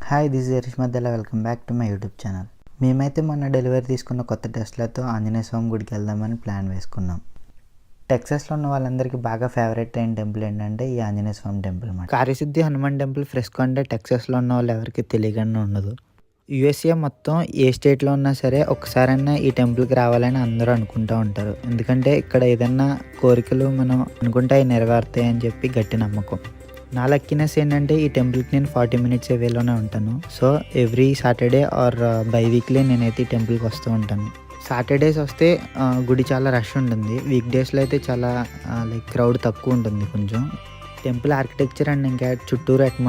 Hi, this is Harish మధ్యలో. Welcome back to my YouTube channel. మేమైతే మొన్న డెలివరీ తీసుకున్న కొత్త టెస్లాతో ఆంజనేయ స్వామి గుడికి వెళ్దామని ప్లాన్ వేసుకున్నాం. టెక్సాస్లో ఉన్న వాళ్ళందరికీ బాగా ఫేవరెట్ అయిన టెంపుల్ ఏంటంటే ఈ ఆంజనేయ స్వామి టెంపుల్ అన్నమాట. కార్యసిద్ధి హనుమాన్ టెంపుల్ ఫ్రెస్కో అంటే టెక్సాస్లో ఉన్న వాళ్ళు ఎవరికి తెలియకుండా ఉండదు. యూఎస్ఏ మొత్తం ఏ స్టేట్లో ఉన్నా సరే ఒకసారైనా ఈ టెంపుల్కి రావాలని అందరూ అనుకుంటూ ఉంటారు. ఎందుకంటే ఇక్కడ ఏదన్నా కోరికలు మనం అనుకుంటే అవి నెరవేరుతాయి అని చెప్పి గట్టి నమ్మకం. నా లక్కీనెస్ ఏంటంటే ఈ టెంపుల్కి నేను 40 మినిట్స్ వేలోనే ఉంటాను. So every Saturday or by weekly నేనైతే ఈ టెంపుల్కి వస్తూ ఉంటాను. సాటర్డేస్ వస్తే గుడి చాలా రష్ ఉంటుంది. వీక్ డేస్లో అయితే చాలా క్రౌడ్ తక్కువ ఉంటుంది కొంచెం. టెంపుల్ ఆర్కిటెక్చర్ అండ్ ఇంకా చుట్టూరు అట్మాస్ఫియర్